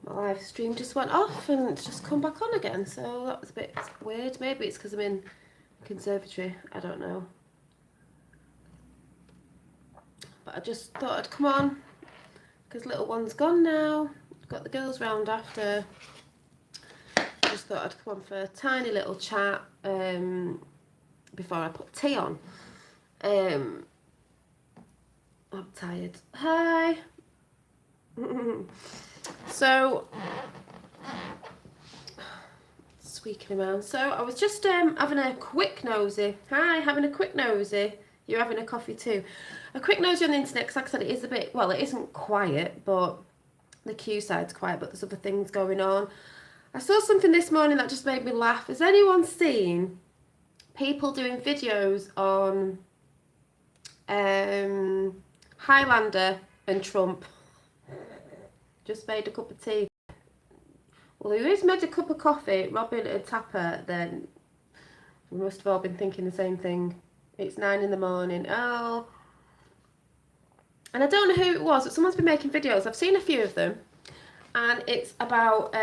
my live stream just went off and it's just come back on again. So that was a bit weird. Maybe it's because I'm in conservatory. I don't know. But I just thought I'd come on because little one's gone now. Got the girls round after. Just thought I'd come on for a tiny little chat before I put tea on. I'm tired. Hi. So, squeaking around. So I was just having a quick nosy. Hi, having a quick nosy. You're having a coffee too. A quick nosy on the internet because, like I said, it is a bit, well, it isn't quiet, but the Q side's quiet, but there's other things going on. I saw something this morning that just made me laugh. Has anyone seen people doing videos on Highlander and Trump? Just made a cup of tea. Well, who's made a cup of coffee, Robin and Tapper, then we must have all been thinking the same thing. It's 9 in the morning. Oh. And I don't know who it was, but someone's been making videos. I've seen a few of them. And it's about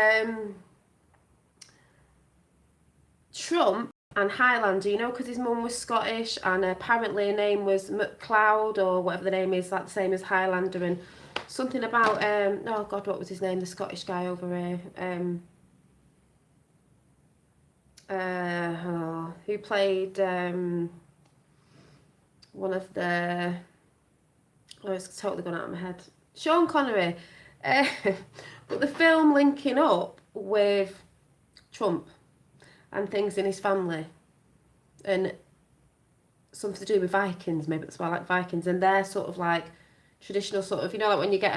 Trump and Highlander, you know, because his mum was Scottish and apparently her name was McLeod or whatever the name is, like the same as Highlander, and something about, oh God, what was his name, the Scottish guy over here, who played one of the, oh, it's totally gone out of my head, Sean Connery, but the film linking up with Trump and things in his family, and something to do with Vikings, maybe that's why I like Vikings, and they're sort of like traditional sort of, you know, like when you get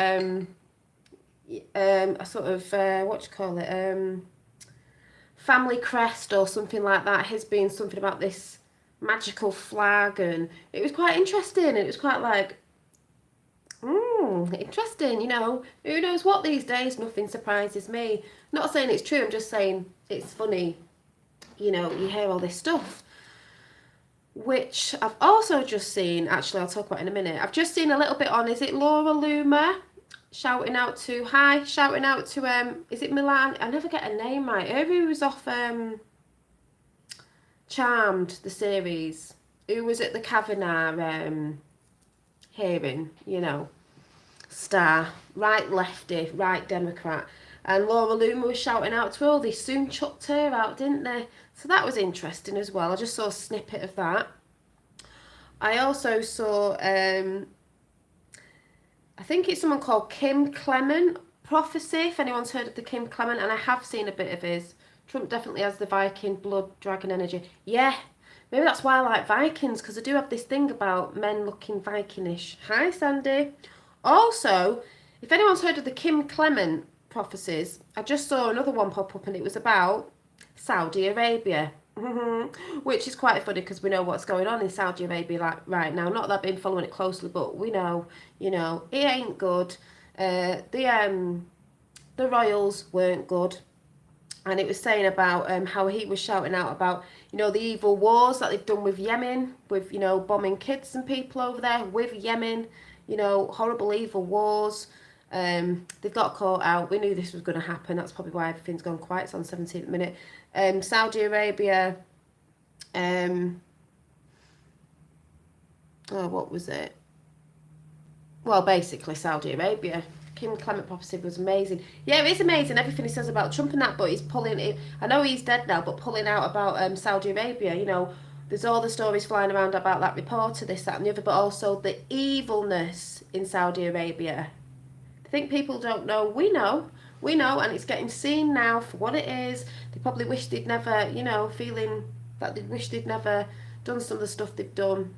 a sort of what do you call it, family crest or something like that, his being something about this magical flag, and it was quite interesting, and it was quite like interesting, you know, who knows what these days, nothing surprises me. Not saying it's true, I'm just saying it's funny, you know, you hear all this stuff. Which I've also just seen, actually I'll talk about in a minute, I've just seen a little bit on, is it Laura Loomer, shouting out to, is it Milan, I never get her name right, her who was off Charmed, the series, who was at the Kavanaugh hearing, you know, star, right lefty, right Democrat, and Laura Loomer was shouting out to her, they soon chucked her out, didn't they? So that was interesting as well. I just saw a snippet of that. I also saw, I think it's someone called Kim Clement Prophecy, if anyone's heard of the Kim Clement, and I have seen a bit of his. Trump definitely has the Viking blood, dragon energy. Yeah, maybe that's why I like Vikings, because I do have this thing about men looking Vikingish. Hi, Sandy. Also, if anyone's heard of the Kim Clement prophecies, I just saw another one pop up and it was about Saudi Arabia. Which is quite funny because we know what's going on in Saudi Arabia like right now. Not that I've been following it closely, but we know, you know, it ain't good. The royals weren't good. And it was saying about how he was shouting out about, you know, the evil wars that they've done with Yemen, with, you know, bombing kids and people over there with Yemen, you know, horrible evil wars. They've got caught out. We knew this was going to happen. That's probably why everything's gone quiet. It's on 17th minute. Saudi Arabia, what was it? Well, basically Saudi Arabia. Kim Clement prophecy was amazing. Yeah, it is amazing, everything he says about Trump and that, but he's pulling it. I know he's dead now, but pulling out about Saudi Arabia, you know, there's all the stories flying around about that reporter, this, that and the other, but also the evilness in Saudi Arabia. I think people don't know. We know, and it's getting seen now for what it is. They probably wish they'd never, you know, feeling that they wish they'd never done some of the stuff they've done.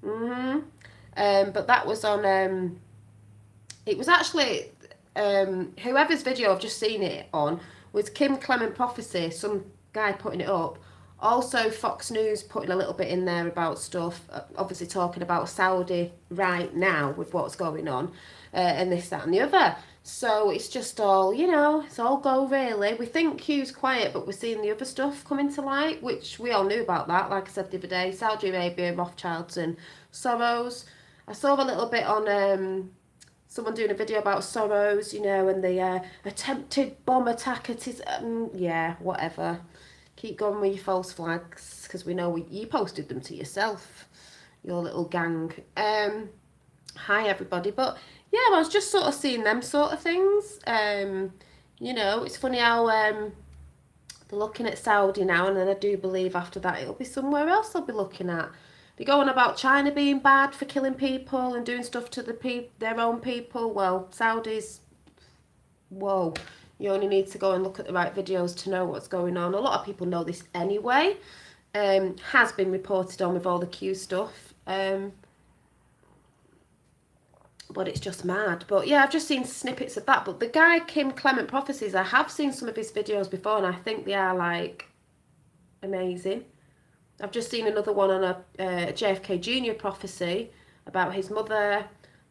But that was on, it was actually, whoever's video I've just seen it on was Kim Clement Prophecy, some guy putting it up. Also Fox News putting a little bit in there about stuff, obviously talking about Saudi right now with what's going on, and this, that and the other. So it's just all, you know, it's all go really. We think Q's quiet, but we're seeing the other stuff coming to light, which we all knew about that, like I said the other day, Saudi Arabia, Rothschilds and Soros. I saw a little bit on someone doing a video about Soros, you know, and the attempted bomb attack at his, yeah, whatever. Keep going with your false flags, because we know you posted them to yourself, your little gang. Hi everybody, but yeah, I was just sort of seeing them sort of things. You know, it's funny how they're looking at Saudi now, and then I do believe after that it'll be somewhere else they'll be looking at. They're going about China being bad for killing people and doing stuff to their own people. Well, Saudis, whoa, you only need to go and look at the right videos to know what's going on. A lot of people know this anyway. Has been reported on with all the Q stuff. But it's just mad. But yeah, I've just seen snippets of that. But the guy, Kim Clement Prophecies, I have seen some of his videos before, and I think they are, like, amazing. I've just seen another one on a JFK Jr. prophecy about his mother.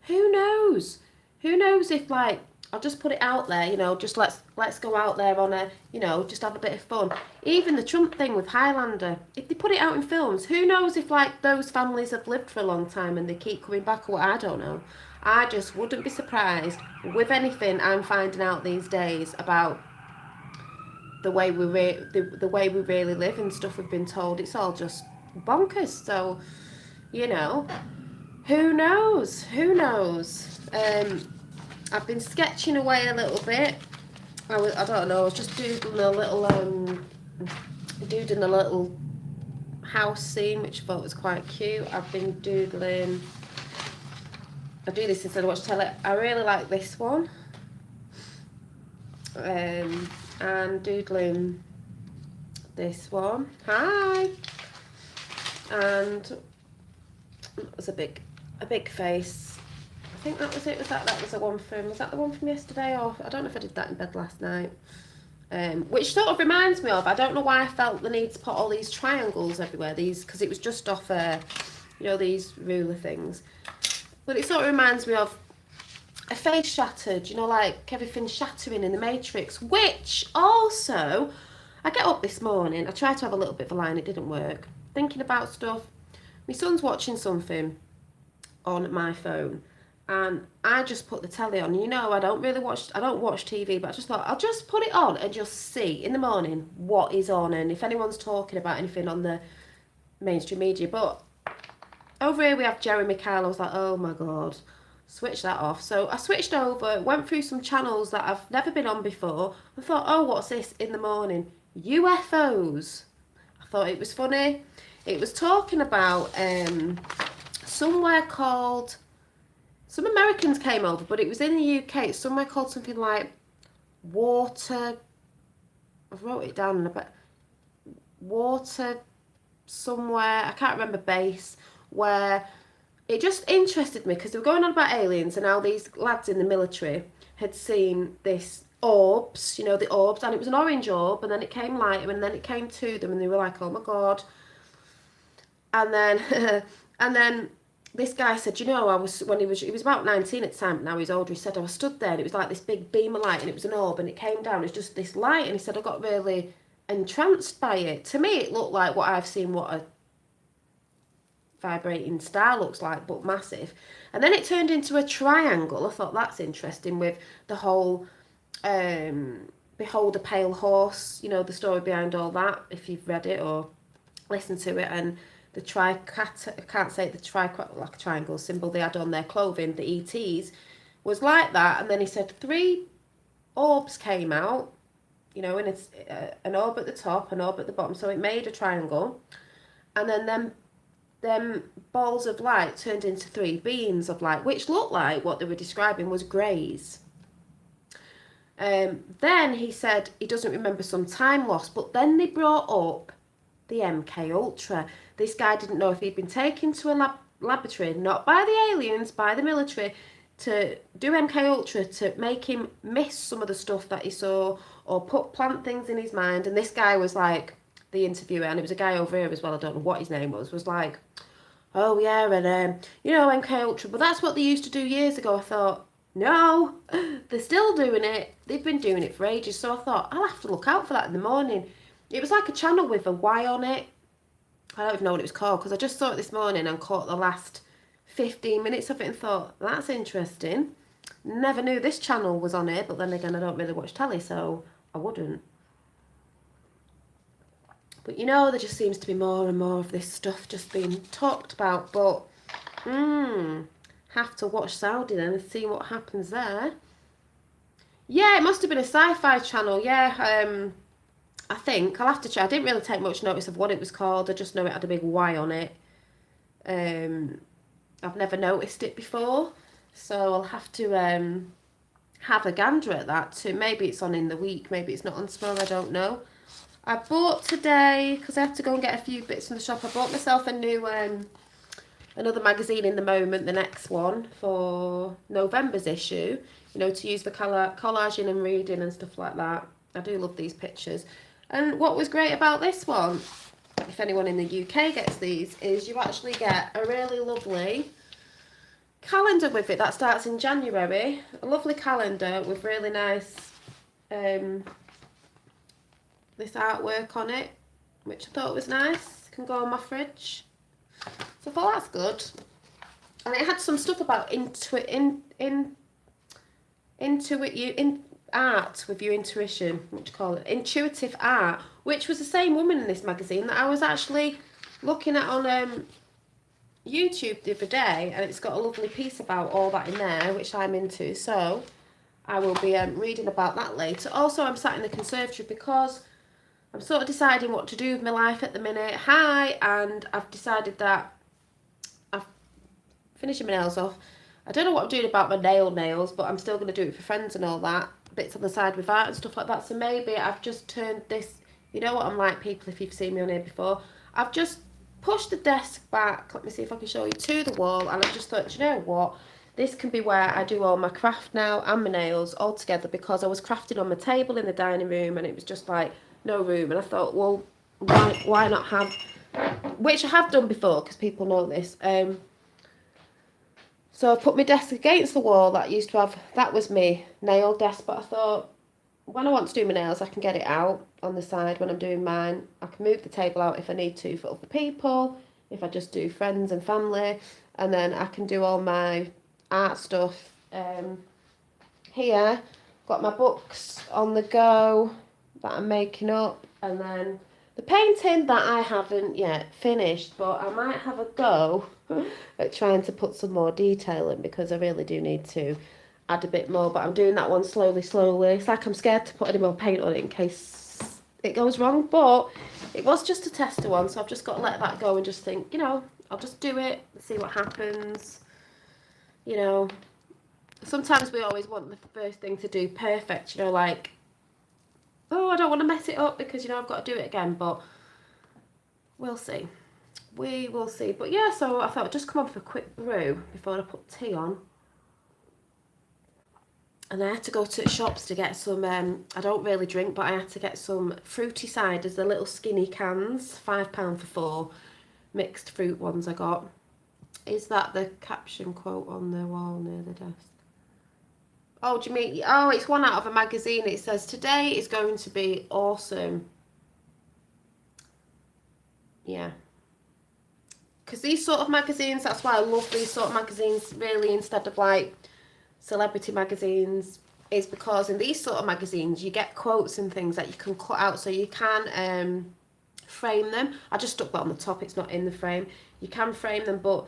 Who knows? Who knows if, like, I'll just put it out there, you know, just let's go out there on a, you know, just have a bit of fun. Even the Trump thing with Highlander, if they put it out in films, who knows if, like, those families have lived for a long time and they keep coming back, or what, I don't know. I just wouldn't be surprised with anything I'm finding out these days about the way we the way we really live and stuff we've been told. It's all just bonkers. So, you know, who knows? Who knows? I've been sketching away a little bit. I don't know. I was just doodling a little house scene, which I thought was quite cute. I've been doodling. I do this instead of watch telly. I really like this one. And doodling this one. Hi. And it was a big face. I think that was it. Was that the one from? Was that the one from yesterday? Or I don't know if I did that in bed last night. Which sort of reminds me of. I don't know why I felt the need to put all these triangles everywhere. Because it was just off, you know, these ruler things. But it sort of reminds me of a face shattered, you know, like everything shattering in the Matrix, which also, I get up this morning, I tried to have a little bit of a line, it didn't work, thinking about stuff. My son's watching something on my phone, and I just put the telly on. You know, I don't watch TV, but I just thought, I'll just put it on and just see in the morning what is on, and if anyone's talking about anything on the mainstream media. But over here we have Jeremy Kyle. I was like, oh my God, switch that off. So I switched over, went through some channels that I've never been on before. I thought, oh, what's this in the morning? UFOs. I thought it was funny. It was talking about somewhere called, some Americans came over, but it was in the UK. It's somewhere called something like Water, I wrote it down, but Water somewhere, I can't remember, base, where it just interested me because they were going on about aliens, and how these lads in the military had seen this orbs, you know, the orbs, and it was an orange orb, and then it came lighter, and then it came to them, and they were like, oh my God. And then and then this guy said, you know, he was about 19 at the time, now he's older, he said, I was stood there and it was like this big beam of light, and it was an orb, and it came down, it was just this light, and he said, I got really entranced by it. To me it looked like what I've seen, what a vibrating star looks like, but massive. And then it turned into a triangle. I thought that's interesting, with the whole Behold a Pale Horse, you know, the story behind all that, if you've read it or listened to it. And the I can't say the like a triangle symbol they had on their clothing, the ETs, was like that. And then he said 3 orbs came out, you know, and it's an orb at the top, an orb at the bottom, so it made a triangle. And then them balls of light turned into 3 beams of light, which looked like what they were describing was greys. Then he said he doesn't remember some time loss, but then they brought up the MK Ultra. This guy didn't know if he'd been taken to a laboratory, not by the aliens, by the military, to do MK Ultra to make him miss some of the stuff that he saw, or plant things in his mind. And this guy was like, the interviewer, and it was a guy over here as well, I don't know what his name was like, oh yeah, and you know, MK Ultra, but that's what they used to do years ago. I thought, no, they're still doing it. They've been doing it for ages. So I thought, I'll have to look out for that in the morning. It was like a channel with a Y on it. I don't even know what it was called, because I just saw it this morning and caught the last 15 minutes of it and thought, that's interesting. Never knew this channel was on it, but then again, I don't really watch telly, so I wouldn't. But you know, there just seems to be more and more of this stuff just being talked about. But, have to watch Saudi then and see what happens there. Yeah, it must have been a sci-fi channel. Yeah, I think. I'll have to check. I didn't really take much notice of what it was called. I just know it had a big Y on it. I've never noticed it before. So I'll have to have a gander at that too. Maybe it's on in the week. Maybe it's not on tomorrow. I don't know. I bought today, because I have to go and get a few bits from the shop, I bought myself a new, another magazine in the moment, the next one, for November's issue, you know, to use for collaging and reading and stuff like that. I do love these pictures. And what was great about this one, if anyone in the UK gets these, is you actually get a really lovely calendar with it that starts in January. A lovely calendar with really nice this artwork on it, which I thought was nice. Can go on my fridge. So I thought that's good. And it had some stuff about art with your intuition, what do you call it? Intuitive art, which was the same woman in this magazine that I was actually looking at on YouTube the other day, and it's got a lovely piece about all that in there, which I'm into. So I will be reading about that later. Also, I'm sat in the conservatory because I'm sort of deciding what to do with my life at the minute. And I've decided that I've finishing my nails off. I don't know what I'm doing about my nails, but I'm still going to do it for friends and all that. Bits on the side with art and stuff like that. So maybe I've just turned this, you know what I'm like, people, if you've seen me on here before. I've just pushed the desk back, let me see if I can show you, to the wall. And I've just thought, do you know what? This can be where I do all my craft now and my nails all together, because I was crafting on my table in the dining room and it was just like no room. And I thought, well, why not have, which I have done before because people know this. So I put my desk against the wall that was my nail desk, but I thought when I want to do my nails, I can get it out on the side when I'm doing mine. I can move the table out if I need to for other people, if I just do friends and family, and then I can do all my art stuff here. Got my books on the go that I'm making up, and then the painting that I haven't yet finished, but I might have a go at trying to put some more detail in, because I really do need to add a bit more, but I'm doing that one slowly. It's like I'm scared to put any more paint on it in case it goes wrong, but it was just a tester one, so I've just got to let that go and just think, you know, I'll just do it, see what happens. You know, sometimes we always want the first thing to do perfect, you know, like, oh, I don't want to mess it up because, you know, I've got to do it again, but we'll see. We will see. But yeah, so I thought I'd just come on for a quick brew before I put tea on. And I had to go to the shops to get some, I don't really drink, but I had to get some fruity ciders, the little skinny cans, £5 for 4 mixed fruit ones I got. Is that the caption quote on the wall near the desk? Oh, do you mean, oh, it's one out of a magazine. It says, today is going to be awesome. Yeah. Because these sort of magazines, that's why I love these sort of magazines, really, instead of like celebrity magazines, is because in these sort of magazines you get quotes and things that you can cut out, so you can frame them. I just stuck that on the top, it's not in the frame. You can frame them, but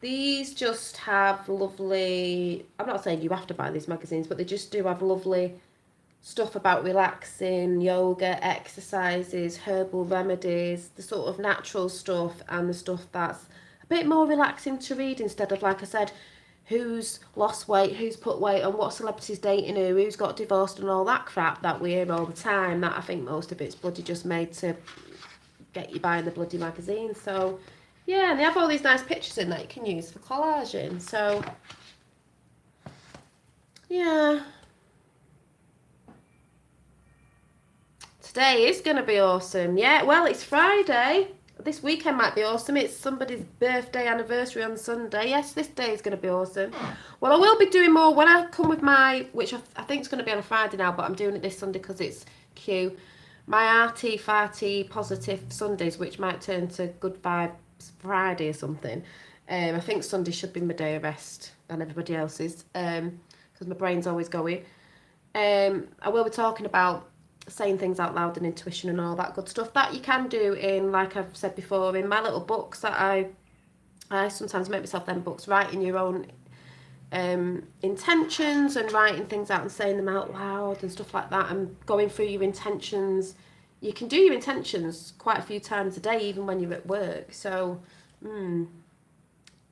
these just have lovely, I'm not saying you have to buy these magazines, but they just do have lovely stuff about relaxing, yoga, exercises, herbal remedies, the sort of natural stuff, and the stuff that's a bit more relaxing to read, instead of, like I said, who's lost weight, who's put weight on, what celebrity's dating who's got divorced, and all that crap that we hear all the time, that I think most of it's bloody just made to get you buying the bloody magazine. So yeah, and they have all these nice pictures in that you can use for collaging. So yeah, today is going to be awesome. Yeah, well, it's Friday. This weekend might be awesome. It's somebody's birthday anniversary on Sunday. Yes, this day is going to be awesome. Well, I will be doing more when I come with my, which I think is going to be on a Friday now, but I'm doing it this Sunday because it's Q. My arty, farty, positive Sundays, which might turn to good vibes Friday or something. I think Sunday should be my day of rest and everybody else's. Because because my brain's always going. I will be talking about saying things out loud and intuition and all that good stuff that you can do in, like I've said before, in my little books that I sometimes make myself them books, writing your own intentions and writing things out and saying them out loud and stuff like that, and going through your intentions. You can do your intentions quite a few times a day, even when you're at work. So,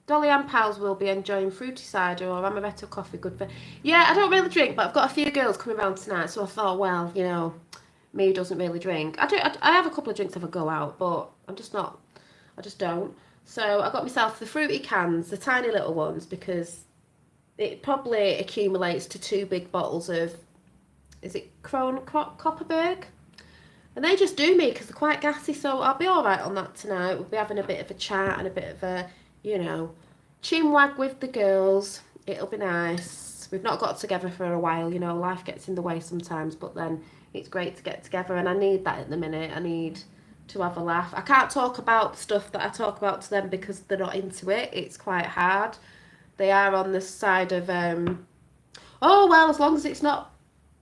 Dolly and pals will be enjoying fruity cider or amaretto coffee. Good for... Yeah, I don't really drink, but I've got a few girls coming around tonight, so I thought, well, you know, me who doesn't really drink. I have a couple of drinks if I go out, but I just don't. So I got myself the fruity cans, the tiny little ones, because it probably accumulates to 2 big bottles of, is it Kopparberg? And they just do me because they're quite gassy, so I'll be all right on that tonight. We'll be having a bit of a chat and a bit of a, you know, chinwag with the girls. It'll be nice. We've not got together for a while, you know, life gets in the way sometimes, but then it's great to get together, and I need that at the minute. I need to have a laugh. I can't talk about stuff that I talk about to them because they're not into it. It's quite hard. They are on the side of, oh, well, as long as it's not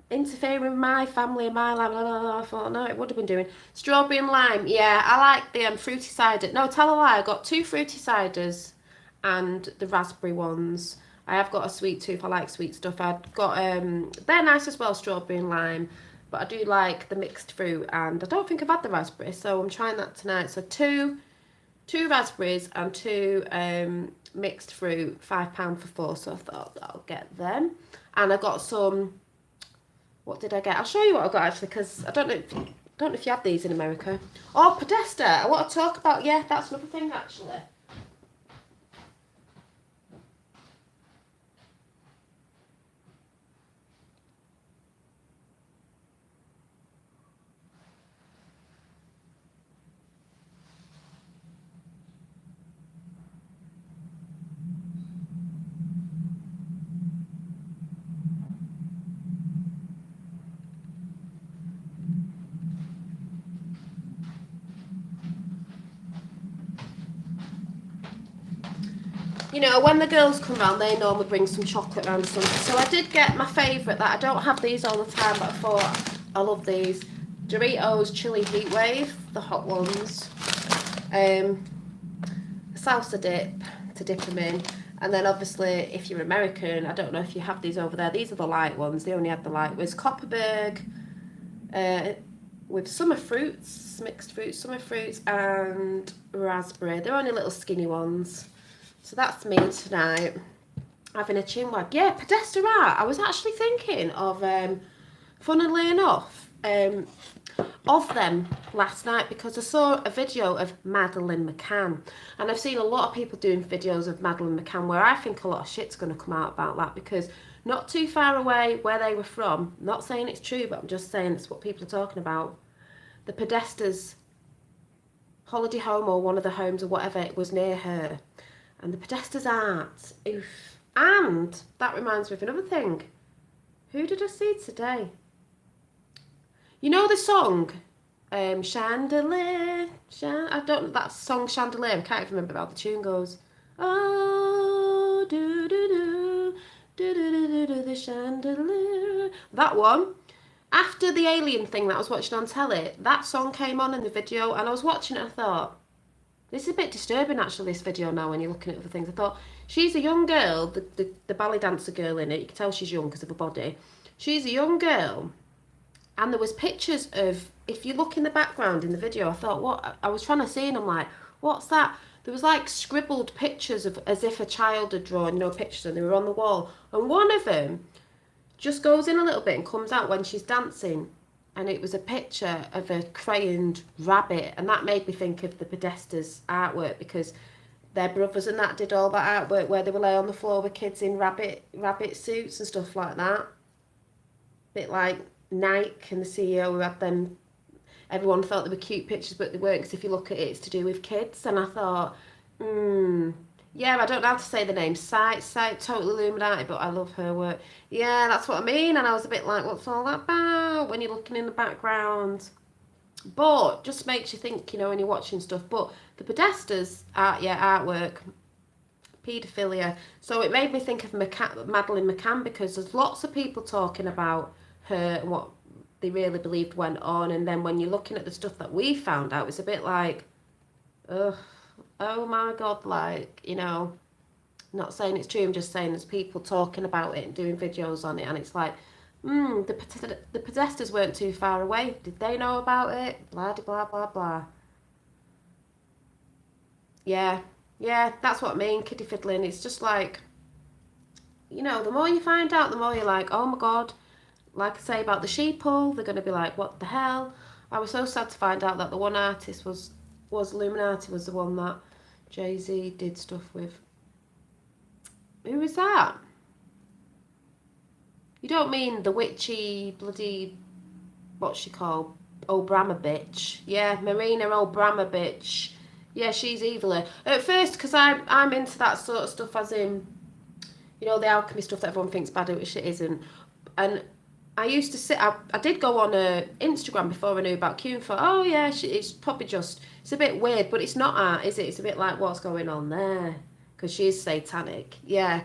interfering with my family and my life. I thought, no, it would have been doing. Strawberry and lime. Yeah, I like the fruity cider. No, tell a lie. I got 2 fruity ciders and the raspberry ones. I have got a sweet tooth. I like sweet stuff. I've got, they're nice as well, strawberry and lime. But I do like the mixed fruit, and I don't think I've had the raspberry, so I'm trying that tonight. So two raspberries and 2 mixed fruit, £5 for 4. So I thought I'll get them. And I got some. What did I get? I'll show you what I got actually, because I don't know if you have these in America. Oh, Podesta. I want to talk about. Yeah, that's another thing actually. You know, when the girls come round, they normally bring some chocolate round or something. So I did get my favourite that I don't have these all the time, but I thought I love these. Doritos Chili Heatwave, the hot ones. Salsa dip to dip them in. And then obviously, if you're American, I don't know if you have these over there. These are the light ones. They only had the light ones. Kopparberg with summer fruits, mixed fruits, summer fruits and raspberry. They're only little skinny ones. So that's me tonight, having a chinwag. Yeah, Podesta Art. I was actually thinking of, funnily enough, of them last night because I saw a video of Madeleine McCann. And I've seen a lot of people doing videos of Madeleine McCann where I think a lot of shit's going to come out about that, because not too far away where they were from, not saying it's true, but I'm just saying it's what people are talking about, the Podesta's holiday home or one of the homes or whatever, it was near her. And the Podesta's art. Oof. And that reminds me of another thing. Who did I see today? You know the song, Chandelier. I don't know that song, Chandelier. I can't even remember how the tune goes. Oh, do do do, do do do do, the chandelier. That one. After the alien thing that I was watching on telly, that song came on in the video, and I was watching it. And I thought, this is a bit disturbing actually, this video now, when you're looking at other things. I thought, she's a young girl, the ballet dancer girl in it, you can tell she's young because of her body. She's a young girl, and there was pictures of, if you look in the background in the video, I thought, what? I was trying to see, and I'm like, what's that? There was like scribbled pictures of, as if a child had drawn, you know, pictures, and they were on the wall. And one of them just goes in a little bit and comes out when she's dancing. And it was a picture of a crayoned rabbit, and that made me think of the Podesta's artwork, because their brothers and that did all that artwork where they were lay on the floor with kids in rabbit suits and stuff like that. Bit like Nike and the CEO who had them. Everyone thought they were cute pictures, but they weren't, because if you look at it, it's to do with kids. And I thought, yeah, I don't know how to say the name. Sight, Total Illuminati, but I love her work. Yeah, that's what I mean. And I was a bit like, what's all that about when you're looking in the background? But just makes you think, you know, when you're watching stuff. But the Podesta's artwork, paedophilia. So it made me think of Madeleine McCann, because there's lots of people talking about her and what they really believed went on, and then when you're looking at the stuff that we found out, it's a bit like, ugh, oh my God, like, you know, not saying it's true, I'm just saying there's people talking about it and doing videos on it, and it's like, the protesters weren't too far away. Did they know about it? Blah, blah, blah, blah. Yeah, that's what I mean, kiddie fiddling. It's just like, you know, the more you find out, the more you're like, oh my God. Like I say about the sheeple, they're going to be like, what the hell? I was so sad to find out that the one artist was Illuminati, was the one that Jay-Z did stuff with. Who is that? You don't mean the witchy bloody, what's she called? Obramovich. Yeah, Marina Obramovich. Yeah, she's evil. At first, because I'm into that sort of stuff, as in, you know, the alchemy stuff that everyone thinks bad, which it isn't. And I used to I did go on Instagram before I knew about Q and thought, oh yeah, it's probably just, it's a bit weird, but it's not art, is it? It's a bit like, what's going on there? Because she is satanic, yeah.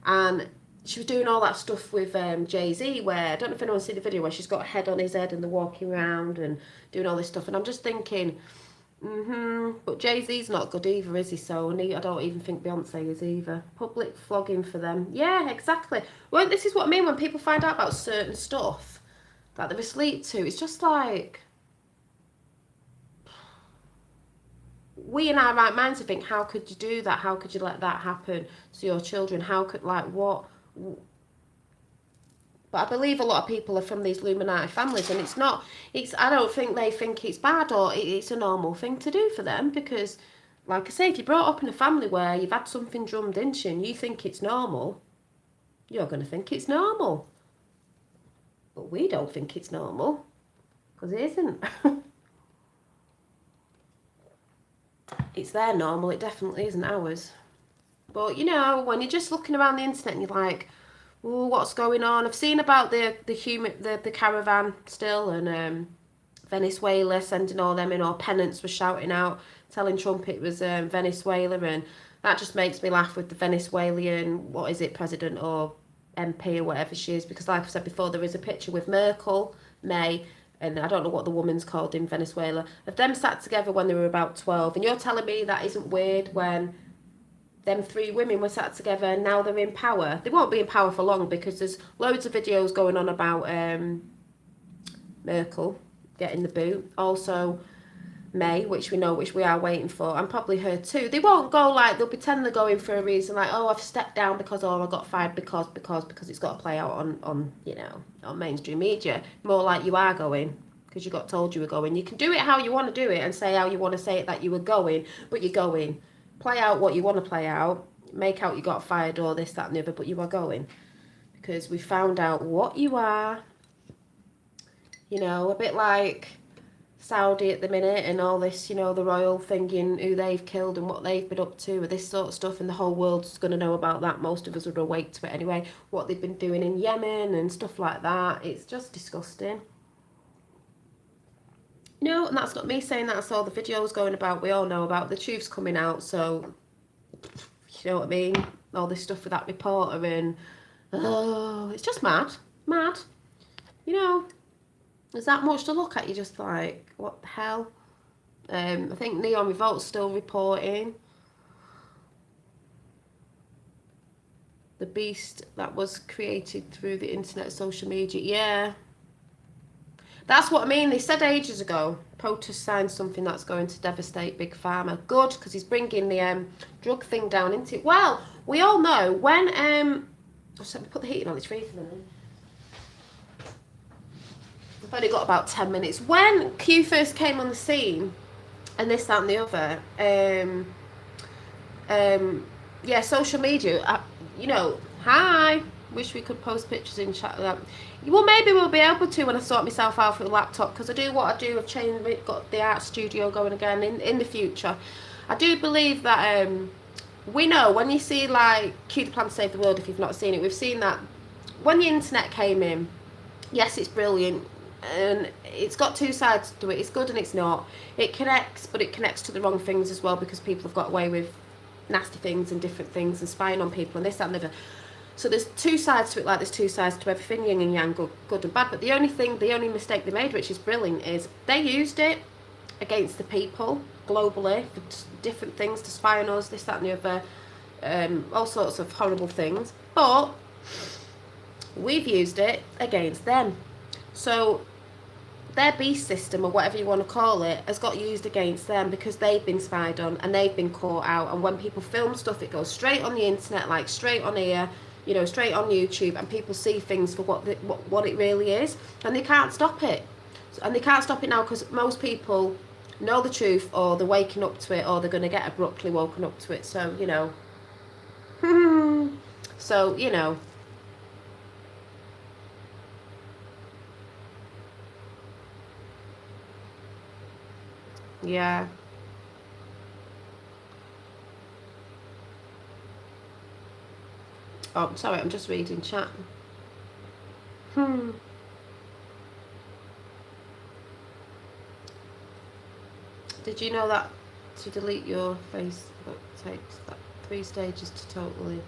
And she was doing all that stuff with Jay-Z, where, I don't know if anyone's seen the video, where she's got a head on his head and they're walking around and doing all this stuff. And I'm just thinking, but Jay-Z's not good either, is he? So, and I don't even think Beyonce is either. Public flogging for them. Yeah, exactly. Well, this is what I mean when people find out about certain stuff that they're asleep to. It's just like, we in our right minds to think, how could you do that? How could you let that happen to your children? How could, like, what? But I believe a lot of people are from these Illuminati families, and I don't think they think it's bad, or it's a normal thing to do for them, because, like I say, if you're brought up in a family where you've had something drummed into you and you think it's normal, you're going to think it's normal. But we don't think it's normal, because it isn't. It's their normal, it definitely isn't ours. But, you know, when you're just looking around the internet and you're like, oh, what's going on? I've seen about the caravan still, and Venezuela sending all them in, or Penance was shouting out, telling Trump it was Venezuela, and that just makes me laugh with the Venezuelan, what is it, president or MP or whatever she is, because like I said before, there is a picture with Merkel, May, and I don't know what the woman's called in Venezuela, of them sat together when they were about 12, and you're telling me that isn't weird when them three women were sat together and now they're in power. They won't be in power for long, because there's loads of videos going on about Merkel getting the boot. Also May, which we are waiting for, and probably her too. They won't go like, they'll pretend they're going for a reason, like, oh, I've stepped down because, oh, I got fired because it's got to play out on you know, on mainstream media. More like, you are going because you got told you were going. You can do it how you want to do it and say how you want to say it that you were going, but you're going. Play out what you want to play out, make out you got fired or this, that and the other, but you are going. Because we found out what you are. You know, a bit like Saudi at the minute and all this, you know, the royal thinking who they've killed and what they've been up to with this sort of stuff, and the whole world's going to know about that. Most of us would awake to it anyway. What they've been doing in Yemen and stuff like that. It's just disgusting. No, and that's not me saying that. That's all the videos going about. We all know about. The truth's coming out, so, you know what I mean? All this stuff with that reporter, and, oh, it's just mad. Mad. You know, there's that much to look at. You're just like, what the hell? I think Neon Revolt's still reporting. The beast that was created through the internet, social media. Yeah. That's what I mean. They said ages ago, POTUS signed something that's going to devastate Big Pharma. Good, because he's bringing the drug thing down into it. Well, we all know when... let me put the heating on, it's freezing. I've only got about 10 minutes. When Q first came on the scene, and this, that and the other, yeah, social media, you know, hi... Wish we could post pictures in chat of that. Well, maybe we'll be able to when I sort myself out for the laptop, because I do what I do. I've got the art studio going again in the future. I do believe that we know when you see like Q the Plan to Save the World, if you've not seen it, we've seen that when the internet came in, yes, it's brilliant, and it's got two sides to it. It's good and it's not. It connects, but it connects to the wrong things as well, because people have got away with nasty things and different things and spying on people and this, that and the other. So there's two sides to it, like there's two sides to everything, yin and yang, good and bad. But the only mistake they made, which is brilliant, is they used it against the people globally for different things, to spy on us, this, that and the other, all sorts of horrible things. But we've used it against them. So their beast system, or whatever you want to call it, has got used against them because they've been spied on and they've been caught out. And when people film stuff, it goes straight on the internet, like straight on here, you know, straight on YouTube, and people see things for what it really is, and they can't stop it. And they can't stop it now because most people know the truth, or they're waking up to it, or they're going to get abruptly woken up to it. So, you know. So, you know. Yeah. Oh, sorry, I'm just reading chat. Did you know that to delete your Facebook takes that 3 stages to totally...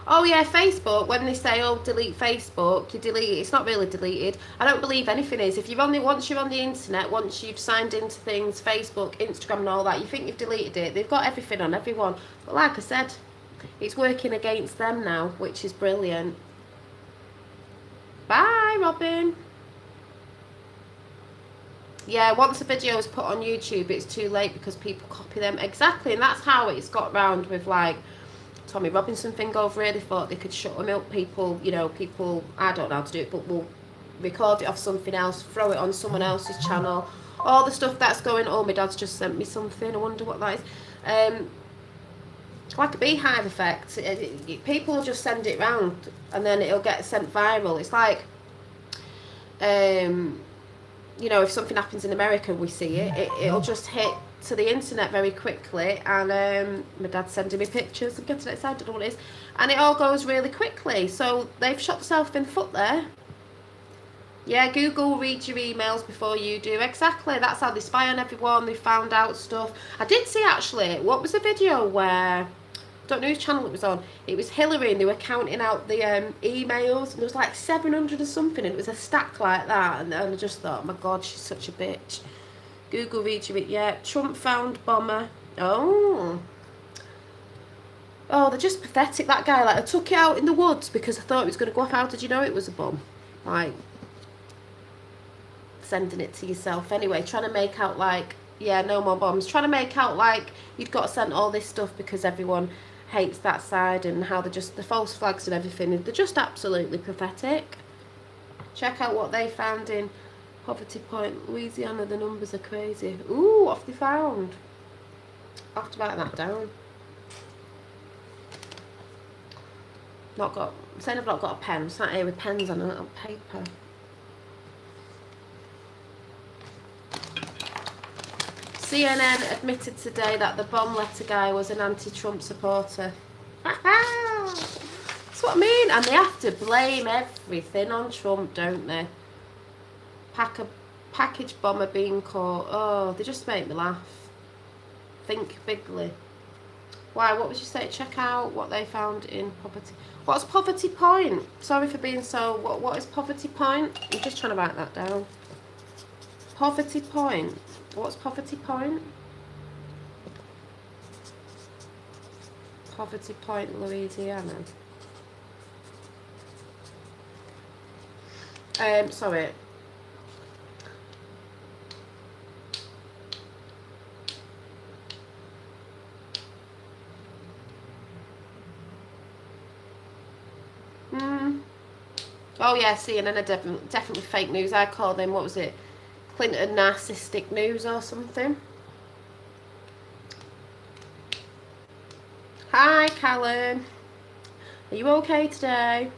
Oh yeah, Facebook, when they say, oh, delete Facebook, you delete it. It's not really deleted. I don't believe anything is. If once you're on the internet, once you've signed into things, Facebook, Instagram and all that, you think you've deleted it. They've got everything on everyone. But like I said, it's working against them now, which is brilliant. Bye, Robin. Yeah, once a video is put on YouTube, it's too late because people copy them. Exactly, and that's how it's got round with, like, Tommy Robinson thing over here. They thought they could shut them up. People, you know, I don't know how to do it, but will record it off something else, throw it on someone else's channel. All the stuff that's going, oh, my dad's just sent me something, I wonder what that is. Like a beehive effect. People will just send it round and then it'll get sent viral. It's like, you know, if something happens in America, we see it, it'll just hit to the internet very quickly, and my dad's sending me pictures, I'm getting excited, I don't know what it is, and it all goes really quickly. So they've shot themselves in the foot there. Yeah, Google reads your emails before you do. Exactly, that's how they spy on everyone. They found out stuff. I did see, actually, what was the video where, I don't know whose channel it was on, it was Hillary, and they were counting out the emails, and there was like 700 or something, and it was a stack like that, and I just thought, oh my god, she's such a bitch. Google reads you it, yeah. Trump found bomber. Oh, they're just pathetic, that guy. Like, I took it out in the woods because I thought it was going to go off. How did you know it was a bomb? Like, sending it to yourself anyway, trying to make out like, yeah, no more bombs, trying to make out like you'd got sent all this stuff because everyone hates that side, and how they're just the false flags and everything. They're just absolutely pathetic. Check out what they found in Poverty Point, Louisiana. The numbers are crazy. Ooh, what have they found? I'll have to write that down. I'm saying I've not got a pen. I'm sat here with pens on a little paper. CNN admitted today that the bomb letter guy was an anti-Trump supporter. That's what I mean. And they have to blame everything on Trump, don't they? Package bomber being caught. Oh, they just make me laugh. Think bigly. Why? What would you say? Check out what they found in Poverty. What's Poverty Point? Sorry for being so... What is Poverty Point? I'm just trying to write that down. Poverty Point. What's Poverty Point? Poverty Point, Louisiana. Sorry. Oh yeah, CNN are definitely fake news. I call them, what was it, Clinton narcissistic news or something. Hi Callum, are you okay today?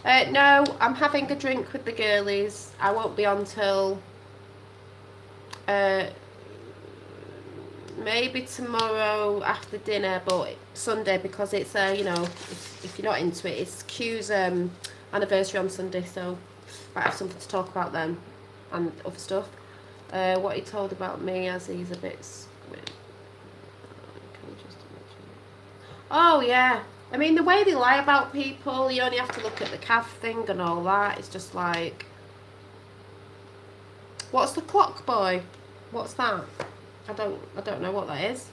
No, I'm having a drink with the girlies. I won't be on till maybe tomorrow after dinner, but Sunday, because it's you know, if you're not into it, it's Q's anniversary on Sunday, so might have something to talk about then and other stuff. What he told about me, as he's a bit squid. Oh, yeah. I mean, the way they lie about people, you only have to look at the Cav thing and all that. It's just like... What's the clock boy? What's that? I don't know what that is.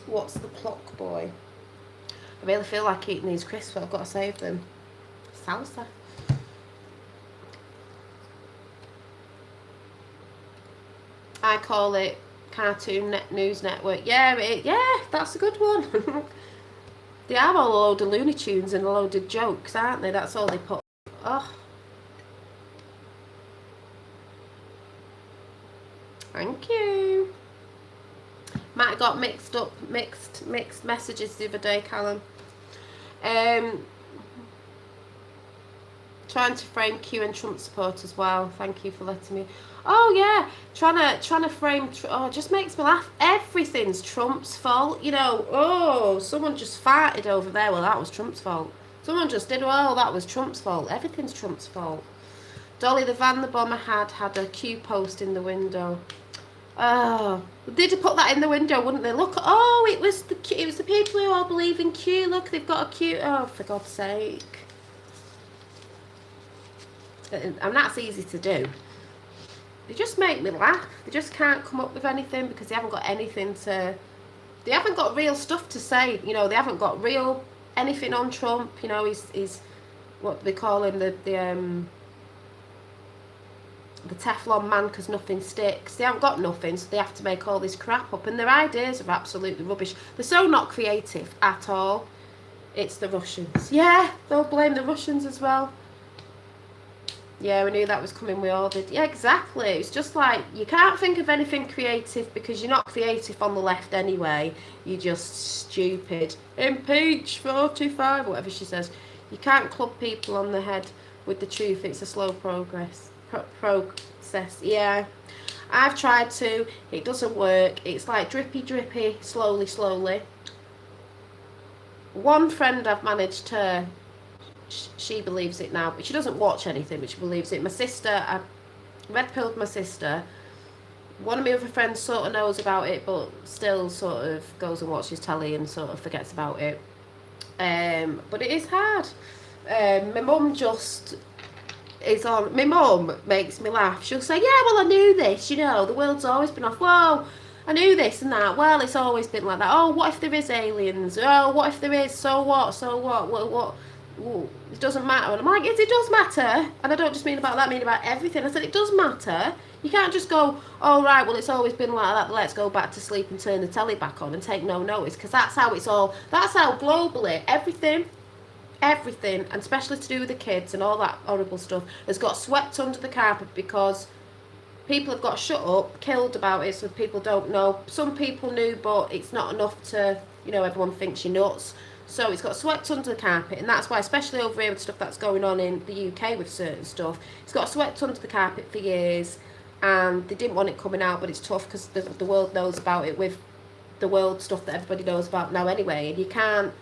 What's the clock boy? I really feel like eating these crisps, but I've got to save them. Salsa. I call it Cartoon News Network. Yeah, that's a good one. They are all a load of Looney Tunes and a load of jokes, aren't they? That's all they put. Oh. Thank you. Might have got mixed messages the other day, Callum. Trying to frame Q and Trump support as well. Thank you for letting me. Oh yeah, trying to frame. Oh, it just makes me laugh. Everything's Trump's fault. You know. Oh, someone just farted over there. Well, that was Trump's fault. Someone just did. Well, that was Trump's fault. Everything's Trump's fault. Dolly the van the bomber had a Q post in the window. Oh, they'd have put that in the window, wouldn't they? Look, oh, it was the people who all believe in Q. Look, they've got a Q. Oh, for God's sake. And that's easy to do. They just make me laugh. They just can't come up with anything because they haven't got anything to... They haven't got real stuff to say. You know, they haven't got real anything on Trump. You know, he's what they call him, the Teflon man because nothing sticks. They haven't got nothing, so they have to make all this crap up. And their ideas are absolutely rubbish. They're so not creative at all. It's the Russians. Yeah, they'll blame the Russians as well. Yeah, we knew that was coming. We all did. Yeah, exactly. It's just like, you can't think of anything creative because you're not creative on the left anyway. You're just stupid. Impeach 45, whatever she says. You can't club people on the head with the truth. It's a slow process. Yeah. I've tried to. It doesn't work. It's like drippy, drippy, slowly, slowly. One friend I've managed to... She believes it now, but she doesn't watch anything, but she believes it. My sister, I red-pilled my sister. One of my other friends sort of knows about it, but still sort of goes and watches telly and sort of forgets about it. But it is hard. My mum just is on... My mum makes me laugh. She'll say, yeah, well, I knew this, you know, the world's always been off. Whoa, I knew this and that. Well, it's always been like that. Oh, what if there is aliens? Oh, what if there is? So what? So what? What? Ooh, it doesn't matter. And I'm like, yes, it does matter. And I don't just mean about that, I mean about everything. I said, it does matter. You can't just go, oh, right, well, it's always been like that. Let's go back to sleep and turn the telly back on and take no notice. Because that's how it's all, that's how globally everything, and especially to do with the kids and all that horrible stuff, has got swept under the carpet because people have got shut up, killed about it, so people don't know. Some people knew, but it's not enough to, you know, everyone thinks you're nuts. So it's got swept under the carpet, and that's why, especially over here with stuff that's going on in the UK with certain stuff, it's got swept under the carpet for years, and they didn't want it coming out, but it's tough because the world knows about it with the world stuff that everybody knows about now anyway, and you can't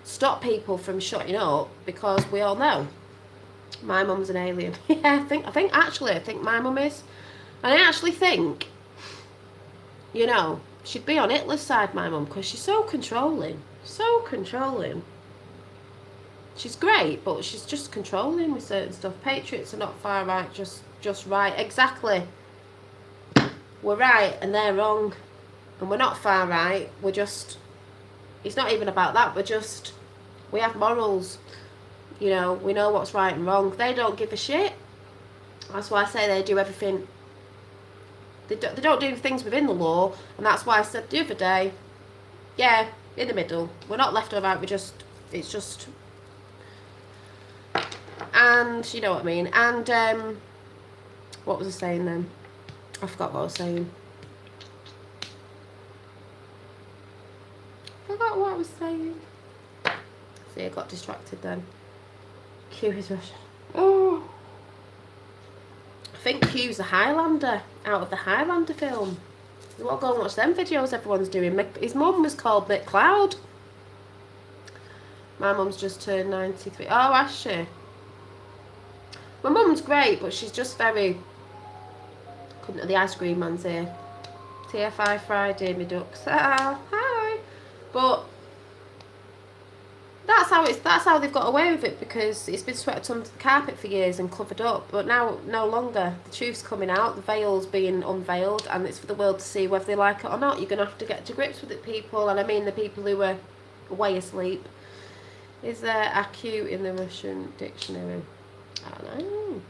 stop people from shutting up because we all know. My mum's an alien. Yeah, I think my mum is. And I actually think, you know, she'd be on Hitler's side, my mum, because she's so controlling. So controlling. She's great, but she's just controlling with certain stuff. Patriots are not far right, just right. Exactly. We're right and they're wrong. And we're not far right. We're just... It's not even about that. We have morals. You know, we know what's right and wrong. They don't give a shit. That's why I say they do everything. They don't do things within the law. And that's why I said the other day, yeah, in the middle. We're not left or right, it's just, and you know what I mean. And what was I saying then? I forgot what I was saying. See, I got distracted then. Q is Russian. Oh, I think Q's a Highlander out of the Highlander film. We'll go and watch them videos everyone's doing. His mum was called Mick Cloud. My mum's just turned 93. Oh, has she? My mum's great, but she's just very... The ice cream man's here. TFI Friday, me ducks. Hi. But that's how they've got away with it, because it's been swept under the carpet for years and covered up. But now, no longer. The truth's coming out. The veil's being unveiled, and it's for the world to see whether they like it or not. You're gonna have to get to grips with it, people. And I mean the people who are way asleep. Is there acute in the Russian dictionary? I don't know.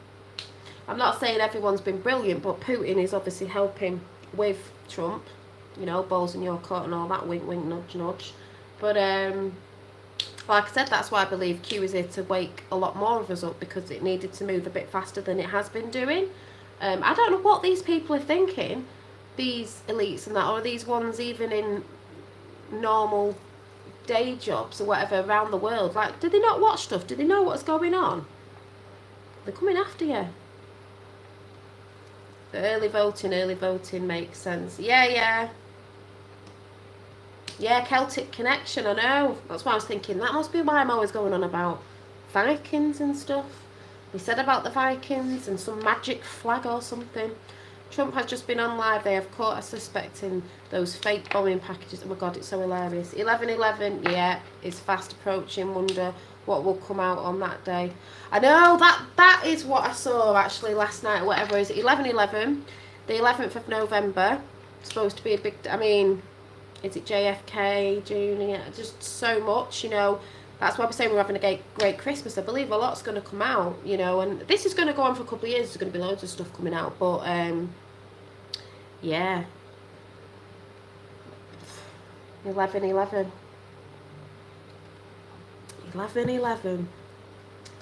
I'm not saying everyone's been brilliant, but Putin is obviously helping with Trump. You know, balls in your court and all that. Wink, wink, nudge, nudge. But like I said, that's why I believe Q is here to wake a lot more of us up, because it needed to move a bit faster than it has been doing. I don't know what these people are thinking, these elites and that, or these ones even in normal day jobs or whatever around the world. Like, do they not watch stuff? Do they know what's going on? They're coming after you. The early voting makes sense. Yeah, Celtic connection, I know. That's why I was thinking, that must be why I'm always going on about Vikings and stuff. We said about the Vikings and some magic flag or something. Trump has just been on live. They have caught a suspect in those fake bombing packages. Oh my god, it's so hilarious. 11/11, yeah, it's fast approaching. Wonder what will come out on that day. I know, that is what I saw actually last night, whatever it is. 11/11, the 11th of November. It's supposed to be a big, I mean, is it JFK, Junior? Just so much, you know. That's why we're saying we're having a great Christmas. I believe a lot's going to come out, you know, and this is going to go on for a couple of years. There's going to be loads of stuff coming out, but yeah. 11/11. 11/11.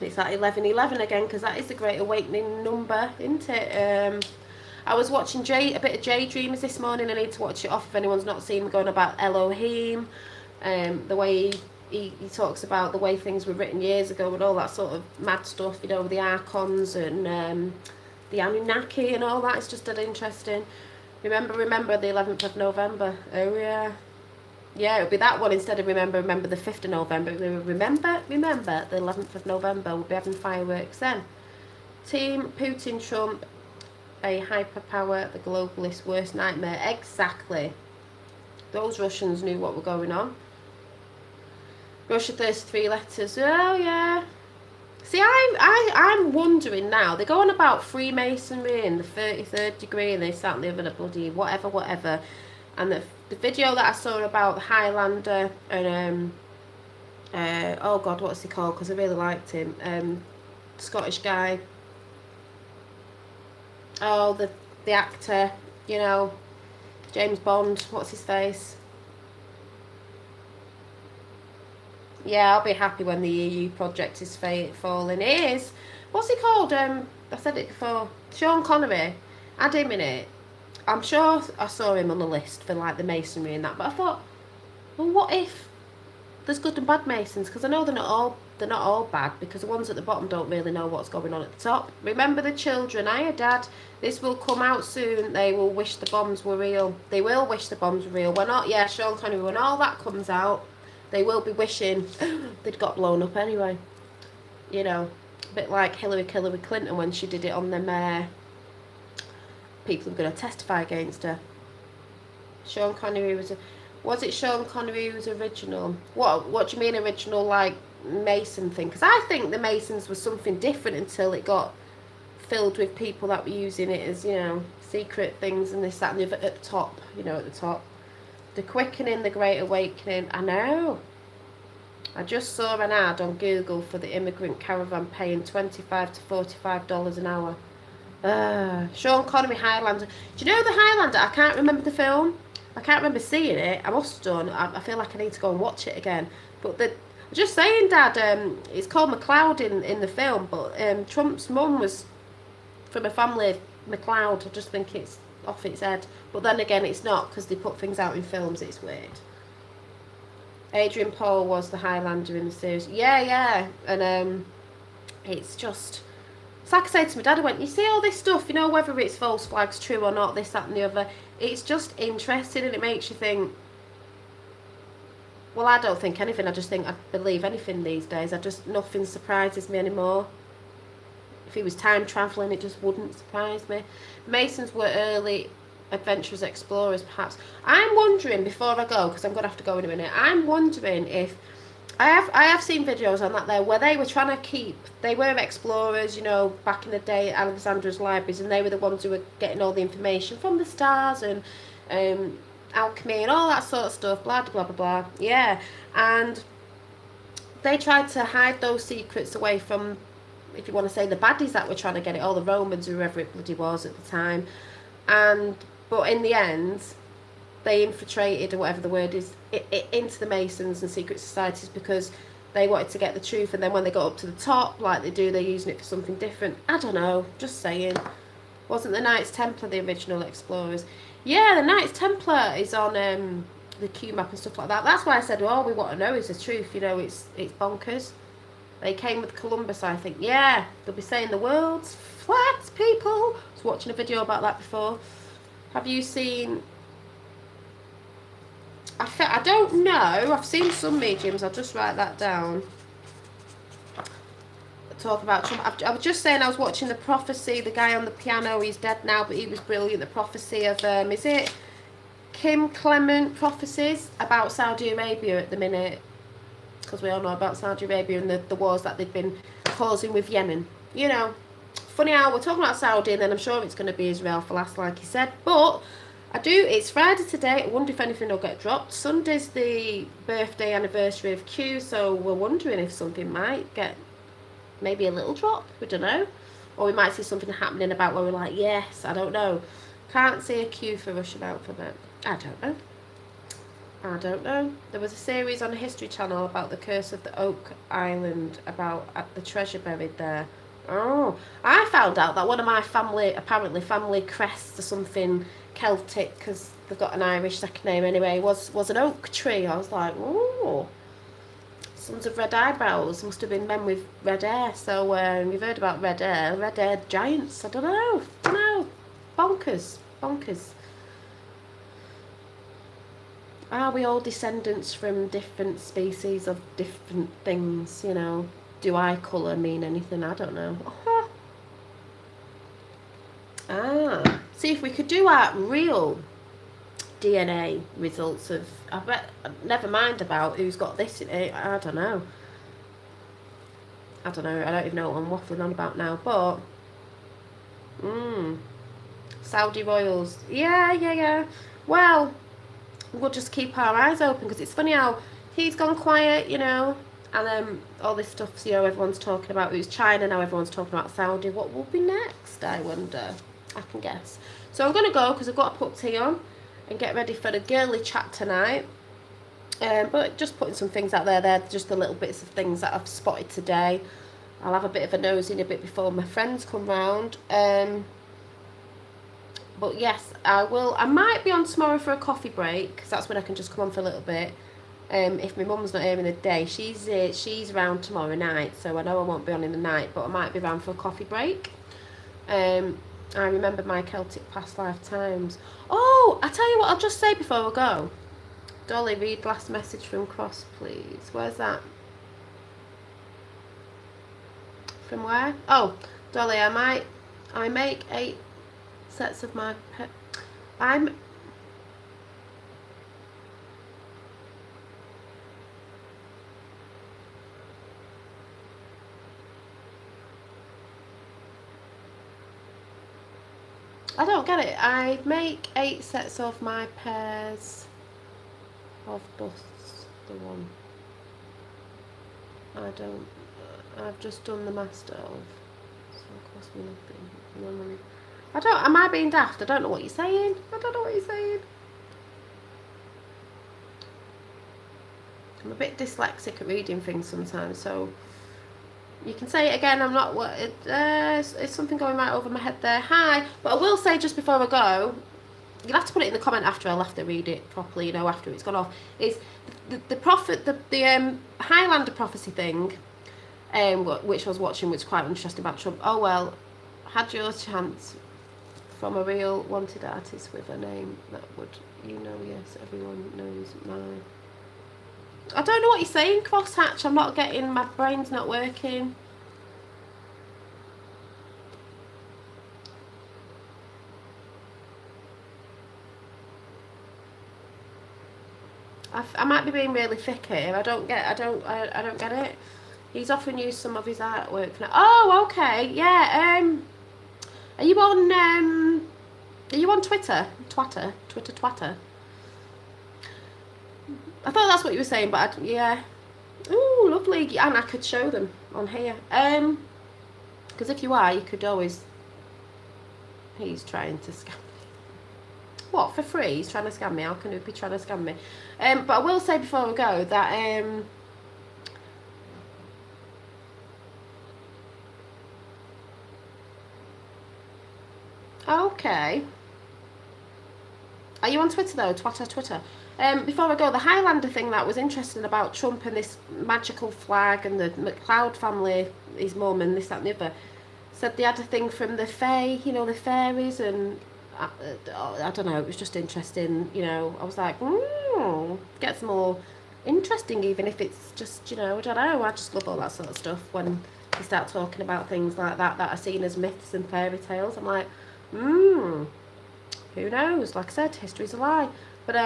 It's that 11/11 again, because that is the Great Awakening number, isn't it? I was watching a bit of J Dreamers this morning. I need to watch it off if anyone's not seen him going about Elohim, the way he talks about the way things were written years ago and all that sort of mad stuff, you know, the Archons and the Anunnaki and all that. It's just dead interesting. Remember the 11th of November. Oh yeah. Yeah, it would be that one instead of remember the 5th of November. Remember the 11th of November. We'll be having fireworks then. Team Putin, Trump, a hyperpower, the globalist worst nightmare. Exactly. Those Russians knew what were going on. Russia 33 letters. Oh yeah. See, I'm wondering now. They go on about Freemasonry and the 33rd degree and this, that, and the other, the bloody whatever. And the video that I saw about Highlander and oh god, what's he called? Because I really liked him. Scottish guy. Oh, the actor, you know, James Bond. What's his face? Yeah, I'll be happy when the EU project is falling. It is. What's he called? I said it before. Sean Connery. Add him in it. I'm sure I saw him on the list for like the masonry and that, but I thought, well, what if there's good and bad masons? Because I know they're not all bad, because the ones at the bottom don't really know what's going on at the top. Remember the children. Hiya, Dad. This will come out soon. They will wish the bombs were real. They will wish the bombs were real. When all, yeah, Sean Connery. When all that comes out, they will be wishing they'd got blown up anyway. You know, a bit like Hillary Clinton when she did it on them people who were going to testify against her. Sean Connery was it Sean Connery who was original? What do you mean original, like Mason thing? Because I think the Masons was something different until it got filled with people that were using it as, you know, secret things and this, that and the other at the top, you know, at the top. The Quickening, the Great Awakening. I know. I just saw an ad on Google for the immigrant caravan paying $25 to $45 an hour. Sean Connery, Highlander. Do you know the Highlander? I can't remember the film. I can't remember seeing it. I must have done. I feel like I need to go and watch it again. But just saying, Dad, it's called MacLeod in the film, but Trump's mum was from a family of MacLeod. I just think it's off its head. But then again, it's not, because they put things out in films. It's weird. Adrian Paul was the Highlander in the series. Yeah. And it's just... It's like I said to my dad, I went, you see all this stuff, you know, whether it's false flags, true or not, this, that and the other, it's just interesting and it makes you think, well, I don't think anything, I just think I believe anything these days. Nothing surprises me anymore. If he was time travelling, it just wouldn't surprise me. Masons were early adventurous explorers, perhaps. I'm wondering, before I go, because I'm going to have to go in a minute, I'm wondering if I have seen videos on that there where they were trying to keep, they were explorers, you know, back in the day at Alexandra's libraries, and they were the ones who were getting all the information from the stars and alchemy and all that sort of stuff, blah blah blah blah. Yeah, and they tried to hide those secrets away from, if you want to say, the baddies that were trying to get it, all the Romans, whoever it bloody was at the time, and but in the end they infiltrated, or whatever the word is, into the Masons and secret societies because they wanted to get the truth, and then when they got up to the top, like they do, they're using it for something different. I don't know, just saying. Wasn't the Knights Templar the original explorers? Yeah, the Knights Templar is on the Q map and stuff like that. That's why I said, all we want to know is the truth, you know, it's bonkers. They came with Columbus, I think. Yeah, they'll be saying the world's flat, people. I was watching a video about that before. Have you seen... I don't know. I've seen some mediums. I'll just write that down. Talk about Trump. I was just saying I was watching The Prophecy. The guy on the piano, he's dead now, but he was brilliant. The Prophecy of, is it Kim Clement Prophecies about Saudi Arabia at the minute? Because we all know about Saudi Arabia and the wars that they've been causing with Yemen. You know, funny how we're talking about Saudi and then I'm sure it's going to be Israel for last, like he said. But it's Friday today. I wonder if anything will get dropped. Sunday's the birthday anniversary of Q, so we're wondering if something might get maybe a little drop. We don't know. Or we might see something happening about where we're like, yes, I don't know. Can't see a Q for Russian alphabet. I don't know. There was a series on the History Channel about the curse of the Oak Island, about the treasure buried there. Oh, I found out that one of my family crests or something Celtic, because they've got an Irish second name anyway, was an oak tree. I was like, oh, sons of red eyebrows must have been men with red hair. So we've heard about red-haired giants. I don't know. Bonkers. Are we all descendants from different species of different things, you know? Do eye colour mean anything? I don't know. See if we could do our real DNA results of... I bet, never mind about who's got this in it. I don't know. I don't even know what I'm waffling on about now, but... Saudi royals. Yeah. Well... we'll just keep our eyes open, because it's funny how he's gone quiet, you know, and then all this stuff, you know, everyone's talking about who's China, now everyone's talking about Saudi. What will be next, I wonder? I can guess. So I'm going to go, because I've got to put tea on and get ready for the girly chat tonight. But just putting some things out there. They're just the little bits of things that I've spotted today. I'll have a bit of a nose in a bit before my friends come round. But yes, I will. I might be on tomorrow for a coffee break, because that's when I can just come on for a little bit. If my mum's not here in the day, she's around tomorrow night, so I know I won't be on in the night, but I might be around for a coffee break. I remember my Celtic past lifetimes. Oh, I tell you what, I'll just say before we go. Dolly, read last message from Cross, please. Where's that? From where? Oh, Dolly, I make 8 sets of my pet. I don't get it. I make 8 sets of my pairs of busts. The one. I've just done the master of. So it cost me nothing. Am I being daft? I don't know what you're saying. I'm a bit dyslexic at reading things sometimes, so you can say it again. I'm not what it's something going right over my head there. Hi, but I will say just before I go, you'll have to put it in the comment after read it properly, you know, after it's gone off. Is the Highlander prophecy thing, which I was watching, which is quite interesting about Trump. Oh well, had your chance from a real wanted artist with a name that would, you know, yes, everyone knows my... I don't know what you're saying, Crosshatch. I'm not getting, my brain's not working. I might be being really thick here. I don't get it. He's often used some of his artwork. Oh, okay, yeah. Are you on Twitter? Twitter. I thought that's what you were saying, but yeah. Ooh, lovely. And I could show them on here. Because if you are, you could always. He's trying to scam. What, for free? He's trying to scam me. How can he be trying to scam me? But I will say before we go that okay. Are you on Twitter though? Twitter. Before I go, the Highlander thing that was interesting about Trump and this magical flag and the McLeod family, his mum and this, that and the other, said they had a thing from the Fae, you know, the fairies, and I don't know, it was just interesting, you know. I was like, gets more interesting even if it's just, you know, I don't know, I just love all that sort of stuff when you start talking about things like that are seen as myths and fairy tales. I'm like, who knows? Like I said, history's a lie. But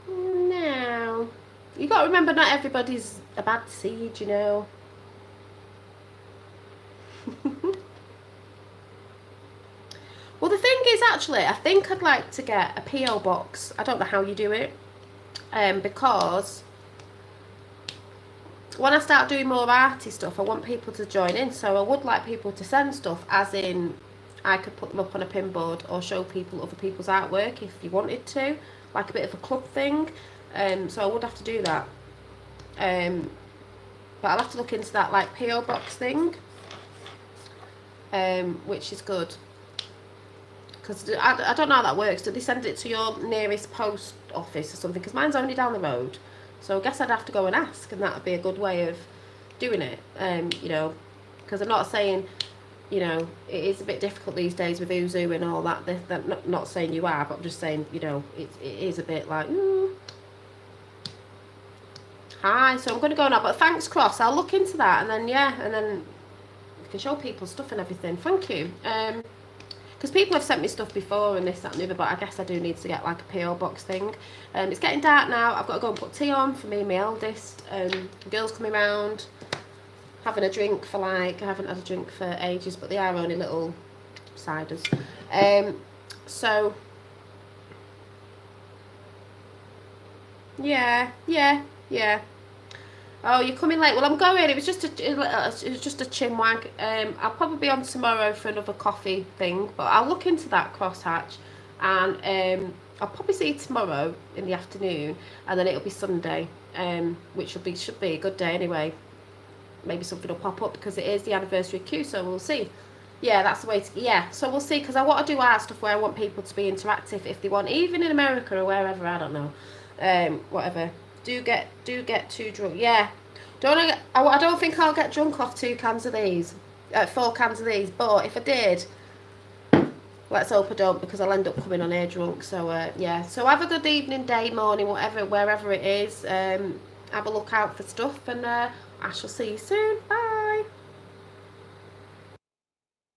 no, you got to remember, not everybody's a bad seed, you know. Well, the thing is, actually, I think I'd like to get a PO box. I don't know how you do it, because when I start doing more arty stuff, I want people to join in. So I would like people to send stuff, as in I could put them up on a pin board or show people other people's artwork if you wanted to, like a bit of a club thing. So I would have to do that. But I'll have to look into that, like, PO box thing, which is good. Because I don't know how that works. Do they send it to your nearest post office or something? Because mine's only down the road. So I guess I'd have to go and ask, and that would be a good way of doing it. You know, because I'm not saying, you know, it is a bit difficult these days with Uzu and all that. Not saying you are, but I'm just saying, you know, it is a bit like, Hi, so I'm going to go now, but thanks, Cross. I'll look into that, and then, yeah, and then you can show people stuff and everything. Thank you. Because people have sent me stuff before and this, that and the other, but I guess I do need to get like a PO box thing. It's getting dark now. I've got to go and put tea on for me and my eldest. The girls coming round, having a drink for like, I haven't had a drink for ages, but they are only little ciders. So, yeah. Oh, you're coming late. Well, I'm going. It was just a chinwag. I'll probably be on tomorrow for another coffee thing, but I'll look into that, Crosshatch, and I'll probably see you tomorrow in the afternoon, and then it'll be Sunday, which should be a good day anyway. Maybe something will pop up because it is the anniversary of Q, so we'll see. Yeah, that's the way to. Yeah, so we'll see, because I want to do art stuff where I want people to be interactive if they want, even in America or wherever. I don't know. Whatever. Do get too drunk. Yeah. I don't think I'll get drunk off 4 cans of these. But if I did, let's hope I don't, because I'll end up coming on air drunk. So yeah. So have a good evening, day, morning, whatever, wherever it is. Have a look out for stuff, and I shall see you soon. Bye.